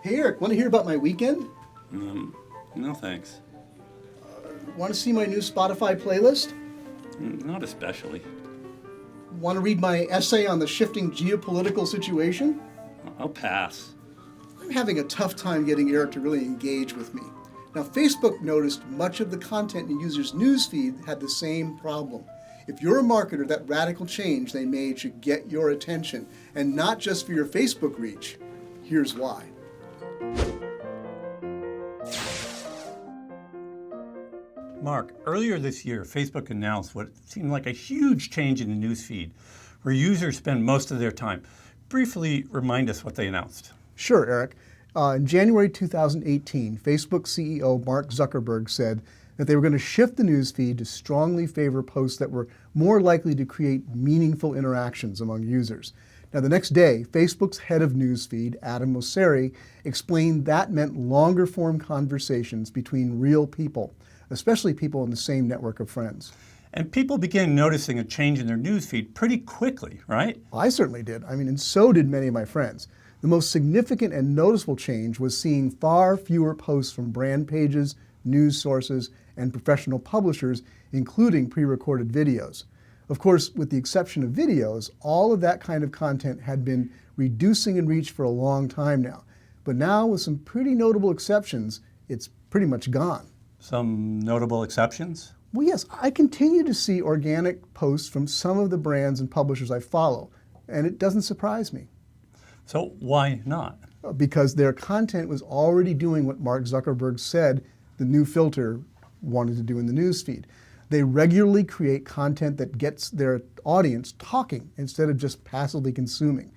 Hey Eric, want to hear about my weekend? No thanks. Want to see my new Spotify playlist? Not especially. Want to read my essay on the shifting geopolitical situation? I'll pass. I'm having a tough time getting Eric to really engage with me. Now, Facebook noticed much of the content in users' newsfeed had the same problem. If you're a marketer, that radical change they made should get your attention, and not just for your Facebook reach. Here's why. Mark, earlier this year, Facebook announced what seemed like a huge change in the newsfeed, where users spend most of their time. Briefly remind us what they announced. Sure, Eric. In January 2018, Facebook CEO Mark Zuckerberg said that they were going to shift the newsfeed to strongly favor posts that were more likely to create meaningful interactions among users. Now, the next day, Facebook's head of newsfeed, Adam Mosseri, explained that meant longer-form conversations between real people, especially people in the same network of friends. And people began noticing a change in their newsfeed pretty quickly, right? I certainly did. And so did many of my friends. The most significant and noticeable change was seeing far fewer posts from brand pages, news sources, and professional publishers, including pre-recorded videos. Of course, with the exception of videos, all of that kind of content had been reducing in reach for a long time now. But now, with some pretty notable exceptions, it's pretty much gone. Some notable exceptions? Well, yes, I continue to see organic posts from some of the brands and publishers I follow, and it doesn't surprise me. So why not? Because their content was already doing what Mark Zuckerberg said the new filter wanted to do in the newsfeed. They regularly create content that gets their audience talking instead of just passively consuming.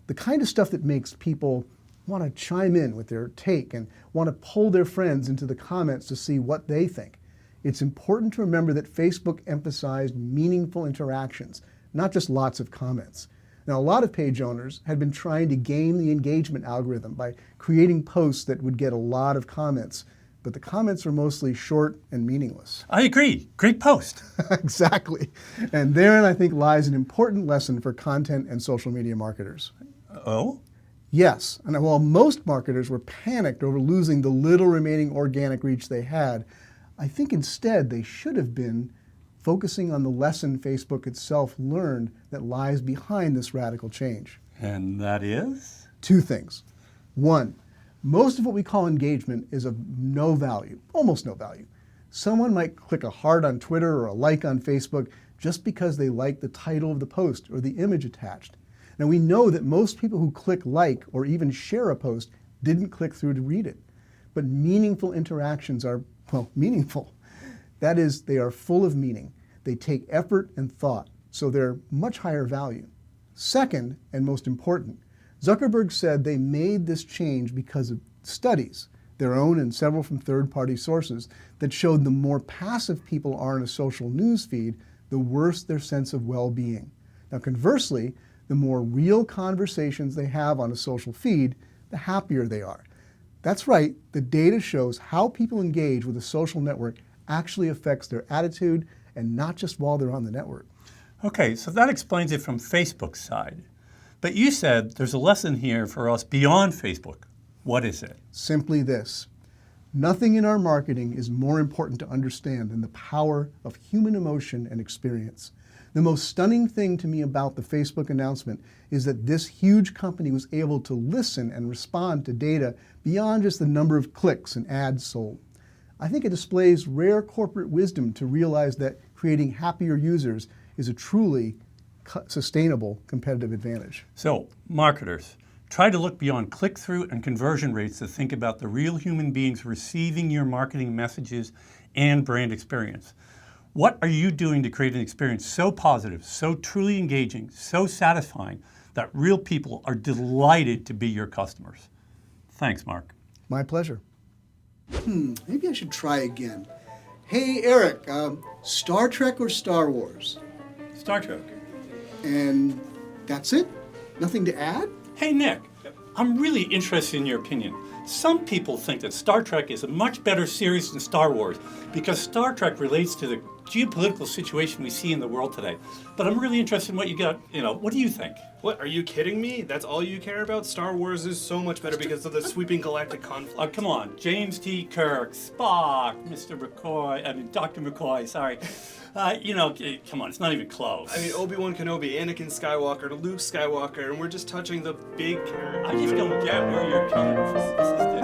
The kind of stuff that makes people want to chime in with their take and want to pull their friends into the comments to see what they think. It's important to remember that Facebook emphasized meaningful interactions, not just lots of comments. Now, a lot of page owners had been trying to game the engagement algorithm by creating posts that would get a lot of comments, but the comments were mostly short and meaningless. I agree. Great post. Exactly. And therein, I think, lies an important lesson for content and social media marketers. Oh? Yes. And while most marketers were panicked over losing the little remaining organic reach they had, I think instead they should have been focusing on the lesson Facebook itself learned that lies behind this radical change. And that is? Two things. One, most of what we call engagement is of no value, almost no value. Someone might click a heart on Twitter or a like on Facebook just because they like the title of the post or the image attached. Now, we know that most people who click like or even share a post didn't click through to read it. But meaningful interactions are, well, meaningful. That is, they are full of meaning. They take effort and thought, so they're much higher value. Second, and most important, Zuckerberg said they made this change because of studies, their own and several from third-party sources, that showed the more passive people are in a social news feed, the worse their sense of well-being. Now, conversely, the more real conversations they have on a social feed, the happier they are. That's right, the data shows how people engage with a social network actually affects their attitude, and not just while they're on the network. Okay, so that explains it from Facebook's side. But you said there's a lesson here for us beyond Facebook. What is it? Simply this. Nothing in our marketing is more important to understand than the power of human emotion and experience. The most stunning thing to me about the Facebook announcement is that this huge company was able to listen and respond to data beyond just the number of clicks and ads sold. I think it displays rare corporate wisdom to realize that creating happier users is a truly sustainable competitive advantage. So, marketers, try to look beyond click-through and conversion rates to think about the real human beings receiving your marketing messages and brand experience. What are you doing to create an experience so positive, so truly engaging, so satisfying that real people are delighted to be your customers? Thanks, Mark. My pleasure. Maybe I should try again. Hey, Eric, Star Trek or Star Wars? Star Trek. And that's it? Nothing to add? Hey, Nick, I'm really interested in your opinion. Some people think that Star Trek is a much better series than Star Wars because Star Trek relates to the geopolitical situation we see in the world today. But I'm really interested in what you got, what do you think? What, are you kidding me? That's all you care about? Star Wars is so much better because of the sweeping galactic conflict. Oh, come on. James T. Kirk, Spock, Dr. McCoy, sorry. Come on, it's not even close. I mean, Obi-Wan Kenobi, Anakin Skywalker, Luke Skywalker, and we're just touching the big characters. I just don't get where you're coming from. This is